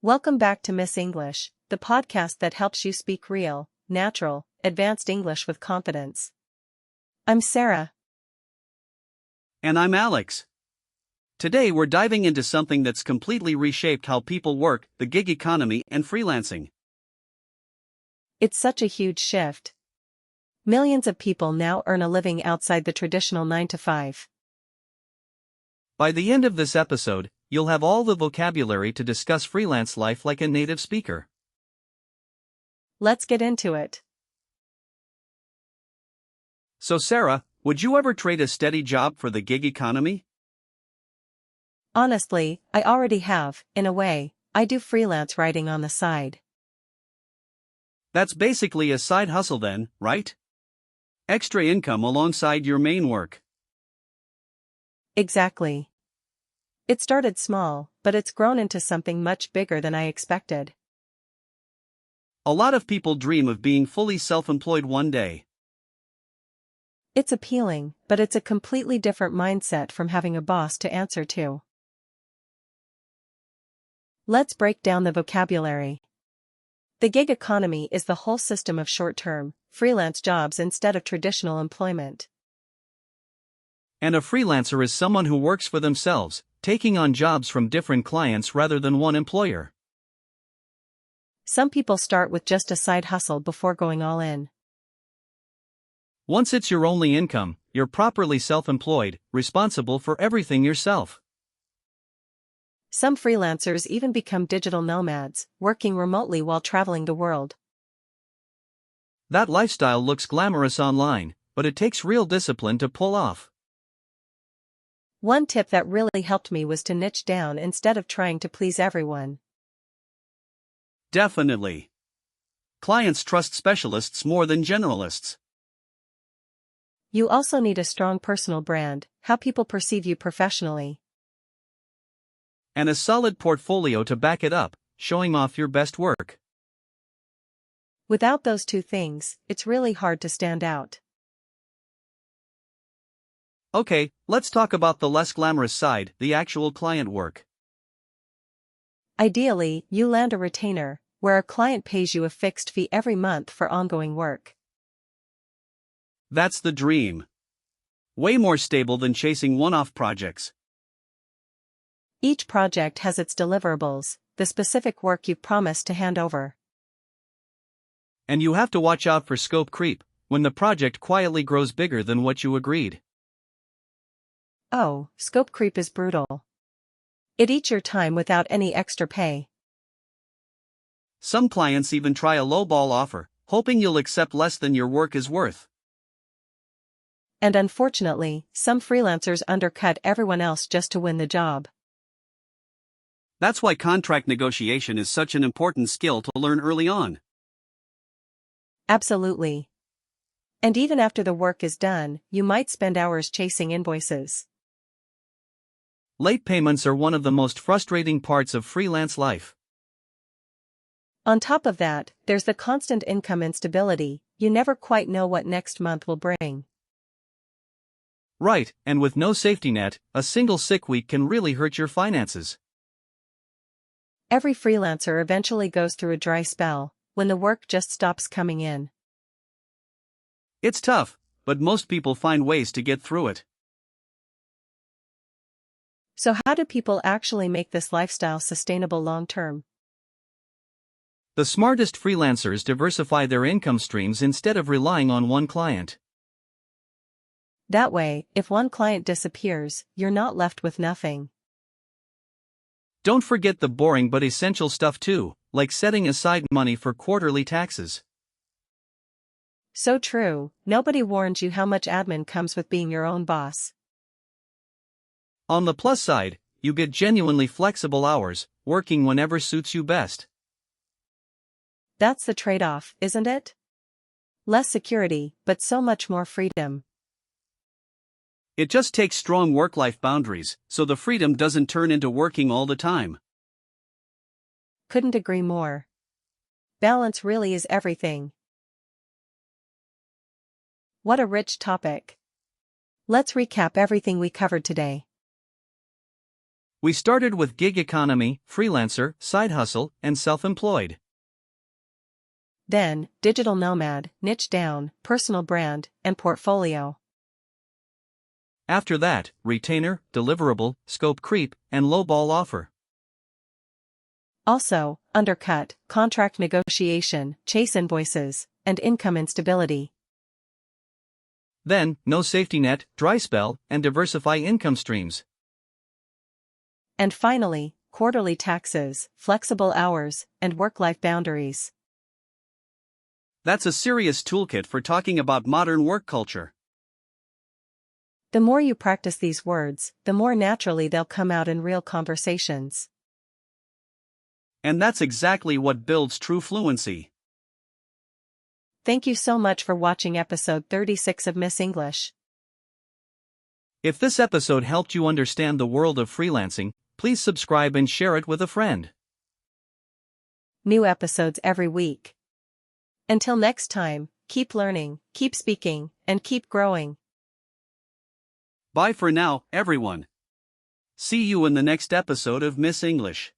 Welcome back to Miss English, the podcast that helps you speak real, natural, advanced English with confidence. I'm Sarah. And I'm Alex. Today we're diving into something that's completely reshaped how people work, the gig economy and freelancing. It's such a huge shift. Millions of people now earn a living outside the traditional 9 to 5. By the end of this episode, you'll have all the vocabulary to discuss freelance life like a native speaker. Let's get into it. So Sarah, would you ever trade a steady job for the gig economy? Honestly, I already have, in a way. I do freelance writing on the side. That's basically a side hustle then, right? Extra income alongside your main work. Exactly. It started small, but it's grown into something much bigger than I expected. A lot of people dream of being fully self-employed one day. It's appealing, but it's a completely different mindset from having a boss to answer to. Let's break down the vocabulary. The gig economy is the whole system of short-term, freelance jobs instead of traditional employment. And a freelancer is someone who works for themselves, taking on jobs from different clients rather than one employer. Some people start with just a side hustle before going all in. Once it's your only income, you're properly self-employed, responsible for everything yourself. Some freelancers even become digital nomads, working remotely while traveling the world. That lifestyle looks glamorous online, but it takes real discipline to pull off. One tip that really helped me was to niche down instead of trying to please everyone. Definitely. Clients trust specialists more than generalists. You also need a strong personal brand, how people perceive you professionally. And a solid portfolio to back it up, showing off your best work. Without those two things, it's really hard to stand out. Okay, let's talk about the less glamorous side, the actual client work. Ideally, you land a retainer, where a client pays you a fixed fee every month for ongoing work. That's the dream. Way more stable than chasing one-off projects. Each project has its deliverables, the specific work you've promised to hand over. And you have to watch out for scope creep, when the project quietly grows bigger than what you agreed. Oh, scope creep is brutal. It eats your time without any extra pay. Some clients even try a lowball offer, hoping you'll accept less than your work is worth. And unfortunately, some freelancers undercut everyone else just to win the job. That's why contract negotiation is such an important skill to learn early on. Absolutely. And even after the work is done, you might spend hours chasing invoices. Late payments are one of the most frustrating parts of freelance life. On top of that, there's the constant income instability. You never quite know what next month will bring. Right, and with no safety net, a single sick week can really hurt your finances. Every freelancer eventually goes through a dry spell, when the work just stops coming in. It's tough, but most people find ways to get through it. So how do people actually make this lifestyle sustainable long-term? The smartest freelancers diversify their income streams instead of relying on one client. That way, if one client disappears, you're not left with nothing. Don't forget the boring but essential stuff too, like setting aside money for quarterly taxes. So true, nobody warns you how much admin comes with being your own boss. On the plus side, you get genuinely flexible hours, working whenever suits you best. That's the trade-off, isn't it? Less security, but so much more freedom. It just takes strong work-life boundaries, so the freedom doesn't turn into working all the time. Couldn't agree more. Balance really is everything. What a rich topic. Let's recap everything we covered today. We started with gig economy, freelancer, side hustle, and self-employed. Then, digital nomad, niche down, personal brand, and portfolio. After that, retainer, deliverable, scope creep, and lowball offer. Also, undercut, contract negotiation, chase invoices, and income instability. Then, no safety net, dry spell, and diversify income streams. And finally, quarterly taxes, flexible hours, and work-life boundaries. That's a serious toolkit for talking about modern work culture. The more you practice these words, the more naturally they'll come out in real conversations. And that's exactly what builds true fluency. Thank you so much for watching episode 36 of Miss English. If this episode helped you understand the world of freelancing, please subscribe and share it with a friend. New episodes every week. Until next time, keep learning, keep speaking, and keep growing. Bye for now, everyone. See you in the next episode of Miss English.